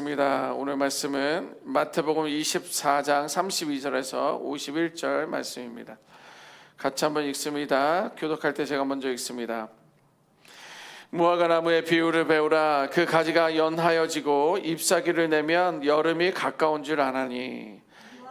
하겠습니다. 오늘 말씀은 마태복음 24장 32절에서 51절 말씀입니다. 같이 한번 읽습니다. 교독할 때 제가 먼저 읽습니다. 무화과 나무의 비유를 배우라. 그 가지가 연하여지고 잎사귀를 내면 여름이 가까운 줄 아나니,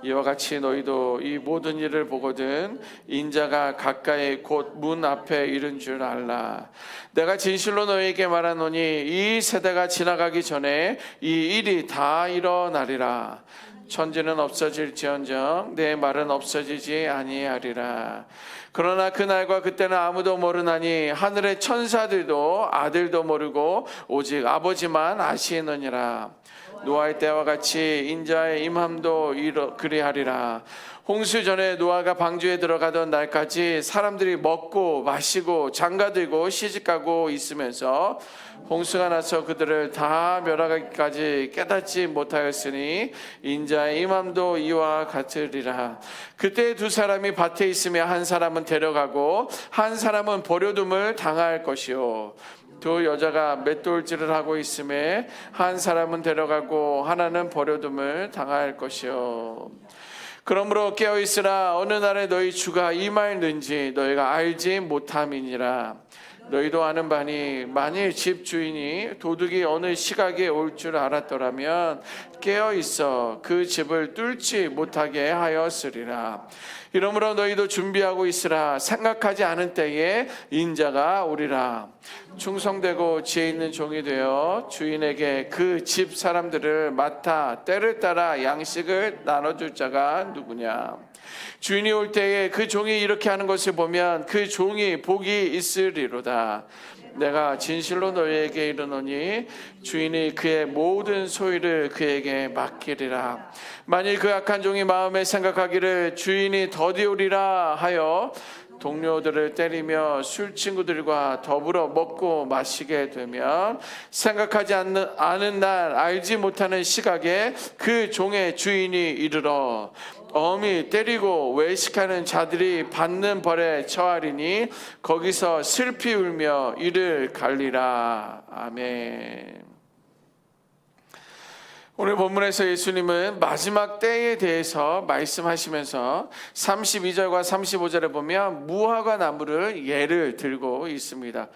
이와 같이 너희도 이 모든 일을 보거든 인자가 가까이 곧 문 앞에 이른 줄 알라. 내가 진실로 너희에게 말하노니 이 세대가 지나가기 전에 이 일이 다 일어나리라. 천지는 없어질지언정 내 말은 없어지지 아니하리라. 그러나 그날과 그때는 아무도 모르나니 하늘의 천사들도 아들도 모르고 오직 아버지만 아시느니라. 노아의 때와 같이 인자의 임함도 그리하리라. 홍수 전에 노아가 방주에 들어가던 날까지 사람들이 먹고 마시고 장가들고 시집가고 있으면서 홍수가 나서 그들을 다 멸하기까지 깨닫지 못하였으니 인자의 임함도 이와 같으리라. 그때 두 사람이 밭에 있으며 한 사람은 데려가고 한 사람은 버려둠을 당할 것이요, 두 여자가 맷돌질을 하고 있음에 한 사람은 데려가고 하나는 버려둠을 당할 것이요. 그러므로 깨어있으라. 어느 날에 너희 주가 임하는지 너희가 알지 못함이니라. 너희도 아는 바니 만일 집 주인이 도둑이 어느 시각에 올 줄 알았더라면 깨어있어 그 집을 뚫지 못하게 하였으리라. 이러므로 너희도 준비하고 있으라. 생각하지 않은 때에 인자가 오리라. 충성되고 지혜 있는 종이 되어 주인에게 그 집 사람들을 맡아 때를 따라 양식을 나눠줄 자가 누구냐. 주인이 올 때에 그 종이 이렇게 하는 것을 보면 그 종이 복이 있으리로다. 내가 진실로 너희에게 이르노니 주인이 그의 모든 소유를 그에게 맡기리라. 만일 그 악한 종이 마음에 생각하기를 주인이 더디오리라 하여 동료들을 때리며 술 친구들과 더불어 먹고 마시게 되면 생각하지 않은 날 알지 못하는 시각에 그 종의 주인이 이르러 엄히 때리고 외식하는 자들이 받는 벌에 처하리니 거기서 슬피 울며 이를 갈리라. 아멘. 오늘 본문에서 예수님은 마지막 때에 대해서 말씀하시면서 32절과 35절에 보면 무화과 나무를 예를 들고 있습니다.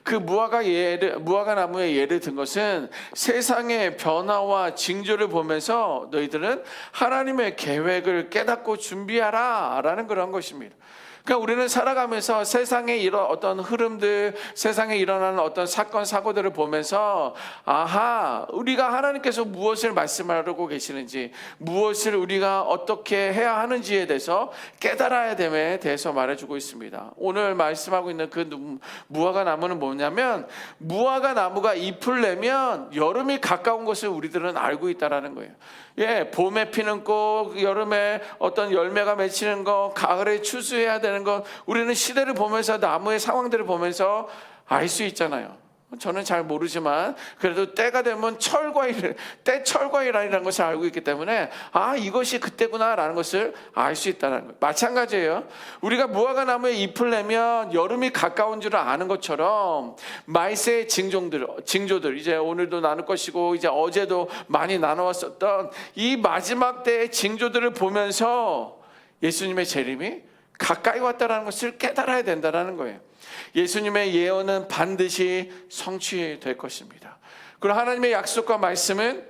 그 무화과 나무의 예를 든 것은 세상의 변화와 징조를 보면서 너희들은 하나님의 계획을 깨닫고 준비하라 라는 그런 것입니다. 그러니까 우리는 살아가면서 세상에 이런 어떤 흐름들, 세상에 일어나는 어떤 사건 사고들을 보면서 아하, 우리가 하나님께서 무엇을 말씀하려고 계시는지, 무엇을 우리가 어떻게 해야 하는지에 대해서 깨달아야 됨에 대해서 말해주고 있습니다. 오늘 말씀하고 있는 그 무화과 나무는 뭐냐면, 무화과 나무가 잎을 내면 여름이 가까운 것을 우리들은 알고 있다는 거예요. 예, 봄에 피는 꽃, 여름에 어떤 열매가 맺히는 것, 가을에 추수해야 되는 것, 우리는 시대를 보면서 나무의 상황들을 보면서 알 수 있잖아요. 저는 잘 모르지만 그래도 때가 되면 때철과일이라는 것을 알고 있기 때문에 아, 이것이 그때구나라는 것을 알 수 있다는 거예요. 마찬가지예요. 우리가 무화과 나무에 잎을 내면 여름이 가까운 줄 아는 것처럼 말세의 징조들 이제 오늘도 나눌 것이고 이제 어제도 많이 나눠왔었던 이 마지막 때의 징조들을 보면서 예수님의 재림이 가까이 왔다는 것을 깨달아야 된다는 거예요. 예수님의 예언은 반드시 성취될 것입니다. 그리고 하나님의 약속과 말씀은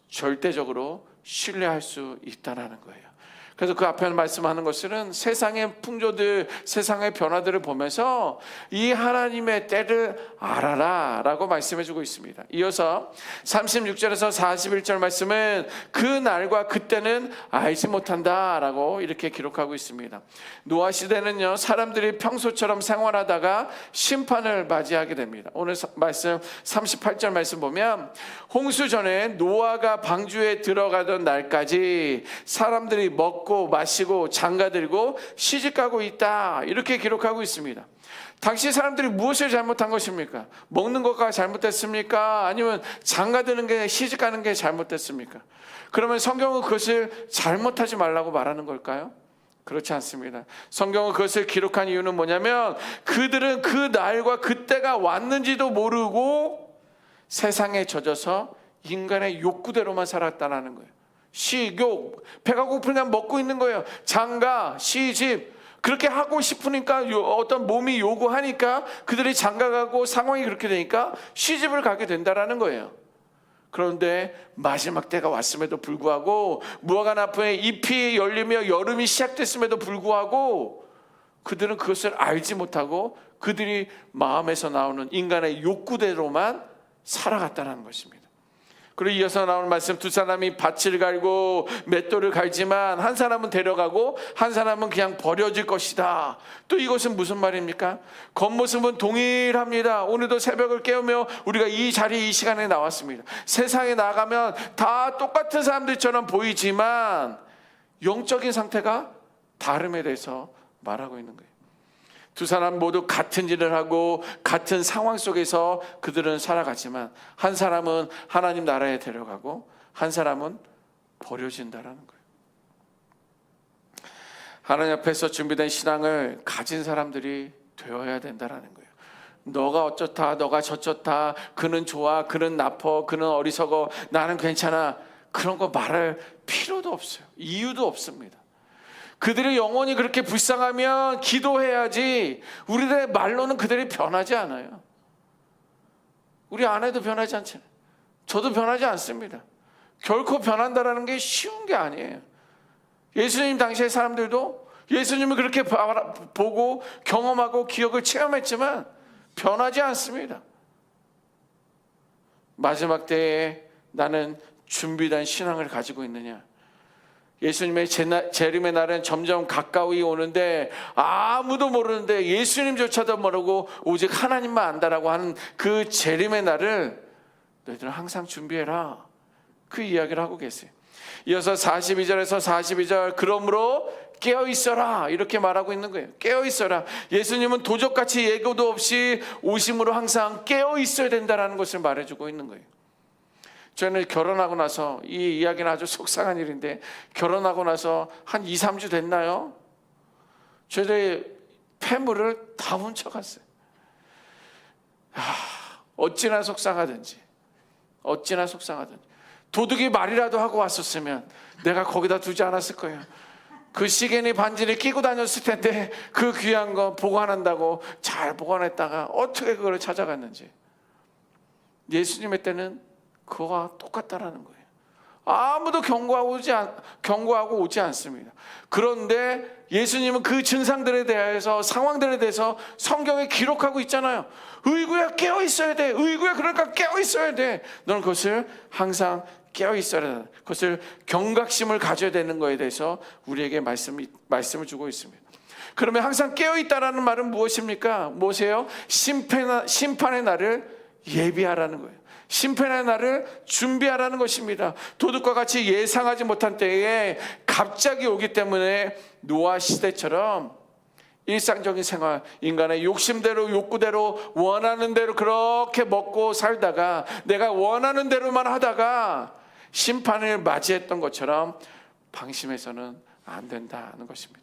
절대적으로 신뢰할 수 있다는 거예요. 그래서 그 앞에 말씀하는 것은 세상의 풍조들, 세상의 변화들을 보면서 이 하나님의 때를 알아라 라고 말씀해주고 있습니다. 이어서 36절에서 41절 말씀은 그 날과 그때는 알지 못한다 라고 이렇게 기록하고 있습니다. 노아 시대는요, 사람들이 평소처럼 생활하다가 심판을 맞이하게 됩니다. 오늘 말씀 38절 말씀 보면 홍수 전에 노아가 방주에 들어가던 날까지 사람들이 먹고 마시고 장가들고 시집가고 있다 이렇게 기록하고 있습니다. 당시 사람들이 무엇을 잘못한 것입니까? 먹는 것가 잘못됐습니까? 아니면 장가드는 게, 시집가는 게 잘못됐습니까? 그러면 성경은 그것을 잘못하지 말라고 말하는 걸까요? 그렇지 않습니다. 성경은 그것을 기록한 이유는 뭐냐면 그들은 그 날과 그때가 왔는지도 모르고 세상에 젖어서 인간의 욕구대로만 살았다는 거예요. 식욕, 배가 고프면 먹고 있는 거예요. 장가, 시집, 그렇게 하고 싶으니까 어떤 몸이 요구하니까 그들이 장가가고 상황이 그렇게 되니까 시집을 가게 된다라는 거예요. 그런데 마지막 때가 왔음에도 불구하고 무화과 나무에 잎이 열리며 여름이 시작됐음에도 불구하고 그들은 그것을 알지 못하고 그들이 마음에서 나오는 인간의 욕구대로만 살아갔다는 것입니다. 그리고 이어서 나오는 말씀, 두 사람이 밭을 갈고 맷돌을 갈지만 한 사람은 데려가고 한 사람은 그냥 버려질 것이다. 또 이것은 무슨 말입니까? 겉모습은 동일합니다. 오늘도 새벽을 깨우며 우리가 이 자리 이 시간에 나왔습니다. 세상에 나가면 다 똑같은 사람들처럼 보이지만 영적인 상태가 다름에 대해서 말하고 있는 거예요. 두 사람 모두 같은 일을 하고 같은 상황 속에서 그들은 살아갔지만 한 사람은 하나님 나라에 데려가고 한 사람은 버려진다라는 거예요. 하나님 앞에서 준비된 신앙을 가진 사람들이 되어야 된다라는 거예요. 너가 어쩌다, 너가 저쩌다, 그는 좋아, 그는 나빠, 그는 어리석어, 나는 괜찮아, 그런 거 말할 필요도 없어요. 이유도 없습니다. 그들의 영혼이 그렇게 불쌍하면 기도해야지. 우리들의 말로는 그들이 변하지 않아요. 우리 아내도 변하지 않잖아요. 저도 변하지 않습니다. 결코 변한다는 게 쉬운 게 아니에요. 예수님 당시의 사람들도 예수님을 그렇게 보고 경험하고 기억을 체험했지만 변하지 않습니다. 마지막 때에 나는 준비된 신앙을 가지고 있느냐? 예수님의 재림의 날은 점점 가까이 오는데 아무도 모르는데 예수님조차도 모르고 오직 하나님만 안다라고 하는 그 재림의 날을 너희들은 항상 준비해라. 그 이야기를 하고 계세요. 이어서 42절에서 42절, 그러므로 깨어있어라, 이렇게 말하고 있는 거예요. 깨어있어라. 예수님은 도적같이 예고도 없이 오심으로 항상 깨어있어야 된다는 것을 말해주고 있는 거예요. 저는 결혼하고 나서, 이 이야기는 아주 속상한 일인데, 결혼하고 나서 한 2, 3주 됐나요? 저희들이 폐물을 다 훔쳐갔어요. 어찌나 속상하든지 도둑이 말이라도 하고 왔었으면 내가 거기다 두지 않았을 거예요. 그 시계니 반지를 끼고 다녔을 텐데 그 귀한 거 보관한다고 잘 보관했다가 어떻게 그걸 찾아갔는지. 예수님의 때는 그거와 똑같다라는 거예요. 아무도 경고하고 오지 않습니다. 그런데 예수님은 그 증상들에 대해서, 상황들에 대해서 성경에 기록하고 있잖아요. 의구야, 깨어 있어야 돼. 의구야, 그러니까 깨어 있어야 돼. 너는 그것을 항상 깨어 있어야 돼. 그것을 경각심을 가져야 되는 거에 대해서 우리에게 말씀을 주고 있습니다. 그러면 항상 깨어 있다라는 말은 무엇입니까? 무엇이에요? 심판의 날을 예비하라는 거예요. 심판의 날을 준비하라는 것입니다. 도둑과 같이 예상하지 못한 때에 갑자기 오기 때문에 노아 시대처럼 일상적인 생활, 인간의 욕심대로, 욕구대로, 원하는 대로 그렇게 먹고 살다가 내가 원하는 대로만 하다가 심판을 맞이했던 것처럼 방심해서는 안 된다는 것입니다.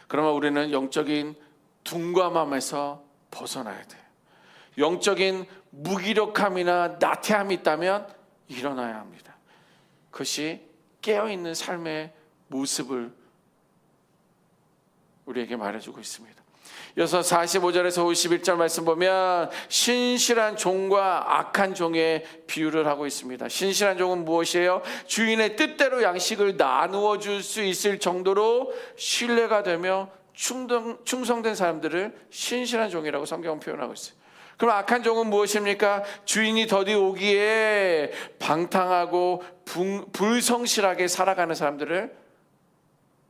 그러면 우리는 영적인 둔감함에서 벗어나야 돼요. 영적인 무기력함이나 나태함이 있다면 일어나야 합니다. 그것이 깨어있는 삶의 모습을 우리에게 말해주고 있습니다. 이어서 45절에서 51절 말씀 보면 신실한 종과 악한 종의 비유를 하고 있습니다. 신실한 종은 무엇이에요? 주인의 뜻대로 양식을 나누어 줄 수 있을 정도로 신뢰가 되며 충성된 사람들을 신실한 종이라고 성경은 표현하고 있어요. 그럼 악한 종은 무엇입니까? 주인이 더디 오기에 방탕하고 불성실하게 살아가는 사람들을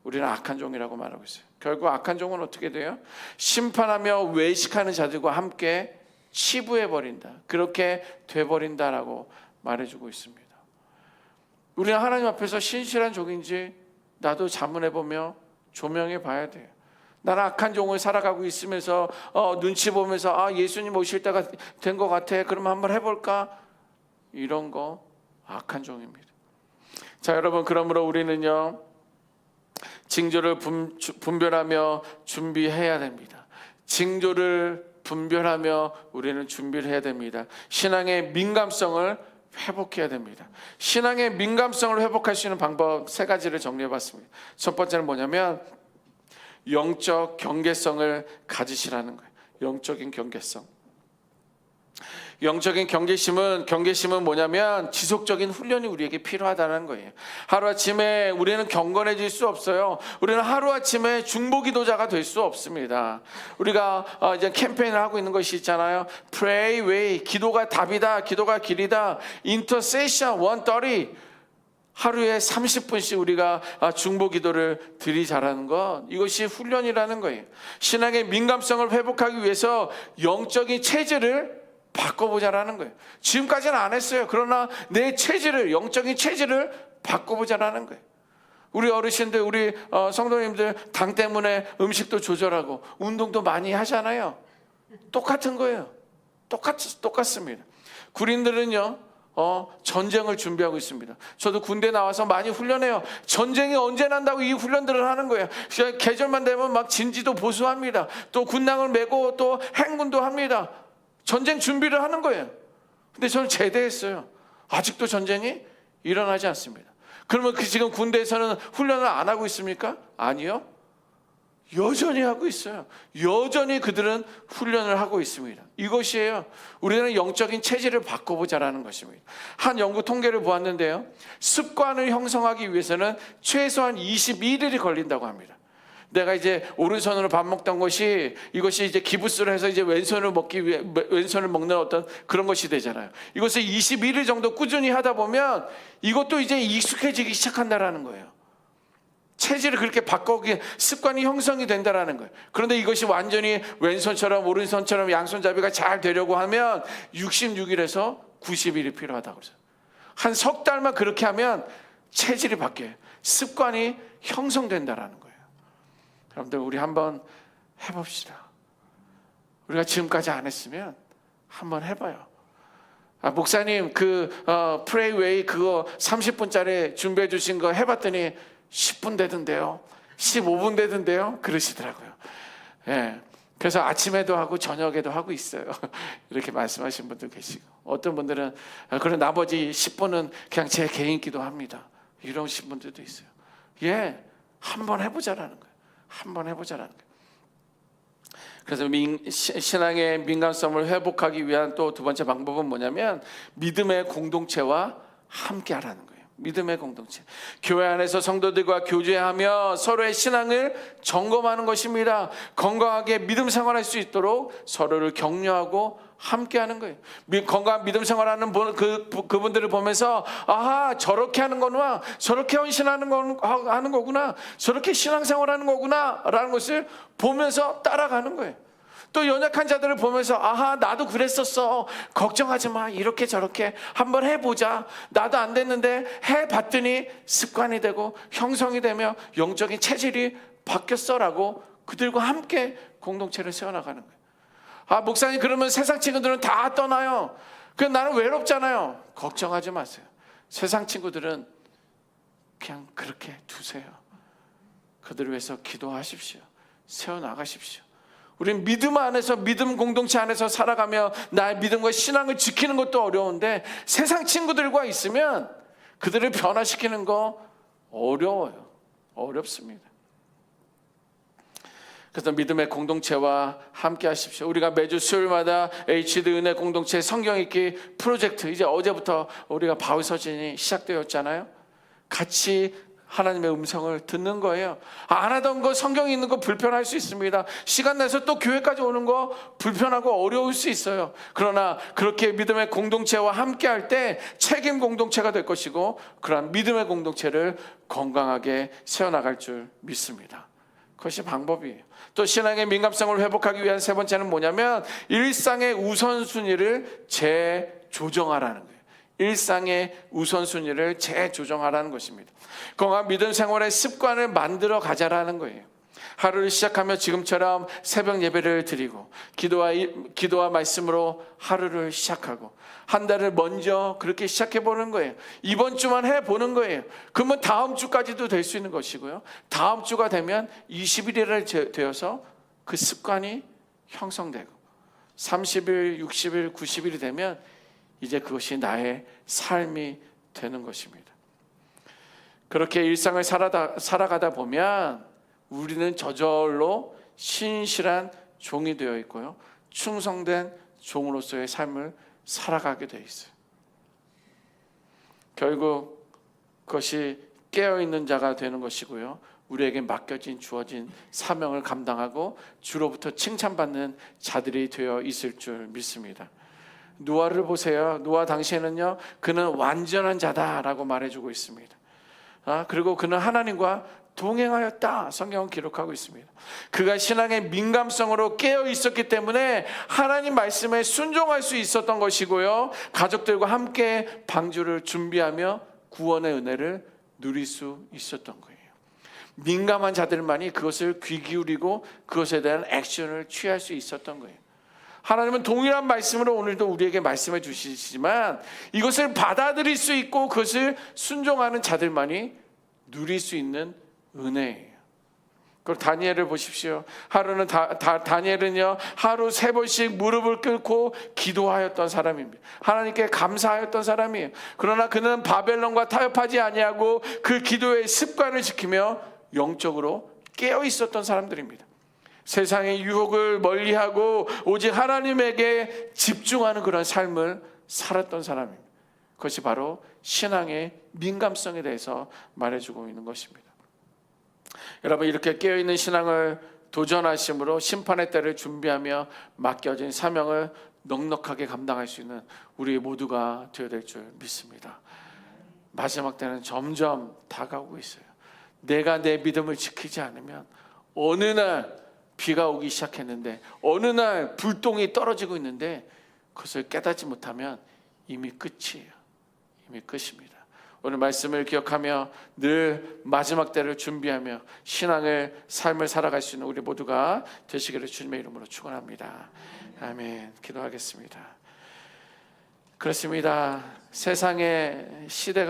우리는 악한 종이라고 말하고 있어요. 결국 악한 종은 어떻게 돼요? 심판하며 외식하는 자들과 함께 치부해버린다. 그렇게 돼버린다라고 말해주고 있습니다. 우리는 하나님 앞에서 신실한 종인지 나도 자문해보며 조명해 봐야 돼요. 나는 악한 종을 살아가고 있으면서 눈치 보면서 예수님 오실 때가 된 것 같아. 그러면 한번 해볼까? 이런 거 악한 종입니다. 자, 여러분, 그러므로 우리는요 징조를 분별하며 준비해야 됩니다. 징조를 분별하며 우리는 준비를 해야 됩니다. 신앙의 민감성을 회복해야 됩니다. 신앙의 민감성을 회복할 수 있는 방법 세 가지를 정리해 봤습니다. 첫 번째는 뭐냐면 영적 경계성을 가지시라는 거예요. 영적인 경계성. 영적인 경계심은 뭐냐면 지속적인 훈련이 우리에게 필요하다는 거예요. 하루아침에 우리는 경건해질 수 없어요. 우리는 하루아침에 중보기도자가 될 수 없습니다. 우리가 이제 캠페인을 하고 있는 것이 있잖아요. Pray way, 기도가 답이다, 기도가 길이다. Intercession 130, 하루에 30분씩 우리가 중보기도를 드리자라는 것, 이것이 훈련이라는 거예요. 신앙의 민감성을 회복하기 위해서 영적인 체질을 바꿔보자라는 거예요. 지금까지는 안 했어요. 그러나 내 체질을, 영적인 체질을 바꿔보자라는 거예요. 우리 어르신들, 우리 성도님들 당 때문에 음식도 조절하고 운동도 많이 하잖아요. 똑같은 거예요. 똑같습니다. 군인들은요, 전쟁을 준비하고 있습니다. 저도 군대 나와서 많이 훈련해요. 전쟁이 언제 난다고 이 훈련들을 하는 거예요. 계절만 되면 막 진지도 보수합니다. 또 군량을 메고 또 행군도 합니다. 전쟁 준비를 하는 거예요. 근데 저는 제대했어요. 아직도 전쟁이 일어나지 않습니다. 그러면 지금 군대에서는 훈련을 안 하고 있습니까? 아니요. 여전히 하고 있어요. 여전히 그들은 훈련을 하고 있습니다. 이것이에요. 우리는 영적인 체질을 바꿔보자라는 것입니다. 한 연구 통계를 보았는데요, 습관을 형성하기 위해서는 최소한 21일이 걸린다고 합니다. 내가 이제 오른손으로 밥 먹던 것이 이것이 이제 기부스를 해서 이제 왼손을 먹기 위해 왼손을 먹는 어떤 그런 것이 되잖아요. 이것을 21일 정도 꾸준히 하다 보면 이것도 이제 익숙해지기 시작한다라는 거예요. 체질을 그렇게 바꾸기, 습관이 형성이 된다라는 거예요. 그런데 이것이 완전히 왼손처럼 오른손처럼 양손잡이가 잘 되려고 하면 66일에서 90일이 필요하다고 그래요. 한 석 달만 그렇게 하면 체질이 바뀌어요. 습관이 형성된다라는 거예요. 여러분들, 우리 한번 해봅시다. 우리가 지금까지 안 했으면 한번 해봐요. 목사님, Pray Way 그거 30분짜리 준비해 주신 거 해봤더니 10분 되던데요, 15분 되던데요, 그러시더라고요. 예. 그래서 아침에도 하고 저녁에도 하고 있어요. 이렇게 말씀하신 분도 계시고, 어떤 분들은 그런 나머지 10분은 그냥 제 개인 기도합니다, 이러신 분들도 있어요. 예, 한번 해보자라는 거예요. 한번 해보자라는 거예요. 그래서 신앙의 민감성을 회복하기 위한 또 두 번째 방법은 뭐냐면 믿음의 공동체와 함께 하라는 거예요. 믿음의 공동체. 교회 안에서 성도들과 교제하며 서로의 신앙을 점검하는 것입니다. 건강하게 믿음 생활할 수 있도록 서로를 격려하고 함께하는 거예요. 건강한 믿음 생활하는 그분들을 보면서, 아하, 저렇게 하는 거구나, 저렇게 헌신하는 하는 거구나, 저렇게 신앙생활하는 거구나 라는 것을 보면서 따라가는 거예요. 또 연약한 자들을 보면서, 아하, 나도 그랬었어, 걱정하지 마, 이렇게 저렇게 한번 해보자, 나도 안 됐는데 해봤더니 습관이 되고 형성이 되며 영적인 체질이 바뀌었어 라고 그들과 함께 공동체를 세워나가는 거예요. 목사님, 그러면 세상 친구들은 다 떠나요. 나는 외롭잖아요. 걱정하지 마세요. 세상 친구들은 그냥 그렇게 두세요. 그들을 위해서 기도하십시오. 세워나가십시오. 우리는 믿음 안에서, 믿음 공동체 안에서 살아가며 나의 믿음과 신앙을 지키는 것도 어려운데 세상 친구들과 있으면 그들을 변화시키는 거 어려워요. 어렵습니다. 그래서 믿음의 공동체와 함께 하십시오. 우리가 매주 수요일마다 HD 은혜 공동체 성경 읽기 프로젝트, 이제 어제부터 우리가 바울 서신이 시작되었잖아요. 같이 하나님의 음성을 듣는 거예요. 안 하던 거, 성경 읽는 거 불편할 수 있습니다. 시간 내서 또 교회까지 오는 거 불편하고 어려울 수 있어요. 그러나 그렇게 믿음의 공동체와 함께 할 때 책임 공동체가 될 것이고, 그러한 믿음의 공동체를 건강하게 세워나갈 줄 믿습니다. 그것이 방법이에요. 또 신앙의 민감성을 회복하기 위한 세 번째는 뭐냐면 일상의 우선순위를 재조정하라는 거예요. 일상의 우선순위를 재조정하라는 것입니다. 건강한 믿음 생활의 습관을 만들어 가자라는 거예요. 하루를 시작하며 지금처럼 새벽 예배를 드리고 기도와 말씀으로 하루를 시작하고 한 달을 먼저 그렇게 시작해 보는 거예요. 이번 주만 해 보는 거예요. 그러면 다음 주까지도 될 수 있는 것이고요. 다음 주가 되면 20일이 되어서 그 습관이 형성되고 30일, 60일, 90일이 되면 이제 그것이 나의 삶이 되는 것입니다. 그렇게 일상을 살아가다 보면 우리는 저절로 신실한 종이 되어 있고요, 충성된 종으로서의 삶을 살아가게 되어 있어요. 결국 그것이 깨어있는 자가 되는 것이고요, 우리에게 주어진 사명을 감당하고 주로부터 칭찬받는 자들이 되어 있을 줄 믿습니다. 노아를 보세요. 노아 당시에는요, 그는 완전한 자다라고 말해주고 있습니다. 그리고 그는 하나님과 동행하였다, 성경은 기록하고 있습니다. 그가 신앙의 민감성으로 깨어 있었기 때문에 하나님 말씀에 순종할 수 있었던 것이고요, 가족들과 함께 방주를 준비하며 구원의 은혜를 누릴 수 있었던 거예요. 민감한 자들만이 그것을 귀 기울이고 그것에 대한 액션을 취할 수 있었던 거예요. 하나님은 동일한 말씀으로 오늘도 우리에게 말씀해 주시지만 이것을 받아들일 수 있고 그것을 순종하는 자들만이 누릴 수 있는 은혜예요. 그리고 다니엘을 보십시오. 다니엘은요, 하루 3번씩 무릎을 꿇고 기도하였던 사람입니다. 하나님께 감사하였던 사람이에요. 그러나 그는 바벨론과 타협하지 아니하고 그 기도의 습관을 지키며 영적으로 깨어 있었던 사람들입니다. 세상의 유혹을 멀리하고 오직 하나님에게 집중하는 그런 삶을 살았던 사람입니다. 그것이 바로 신앙의 민감성에 대해서 말해주고 있는 것입니다. 여러분, 이렇게 깨어있는 신앙을 도전하심으로 심판의 때를 준비하며 맡겨진 사명을 넉넉하게 감당할 수 있는 우리 모두가 되어야 될 줄 믿습니다. 마지막 때는 점점 다가오고 있어요. 내가 내 믿음을 지키지 않으면 어느 날 비가 오기 시작했는데, 어느 날 불똥이 떨어지고 있는데 그것을 깨닫지 못하면 이미 끝이에요. 이미 끝입니다. 오늘 말씀을 기억하며 늘 마지막 때를 준비하며 삶을 살아갈 수 있는 우리 모두가 되시기를 주님의 이름으로 축원합니다. 아멘. 기도하겠습니다. 그렇습니다. 세상의 시대가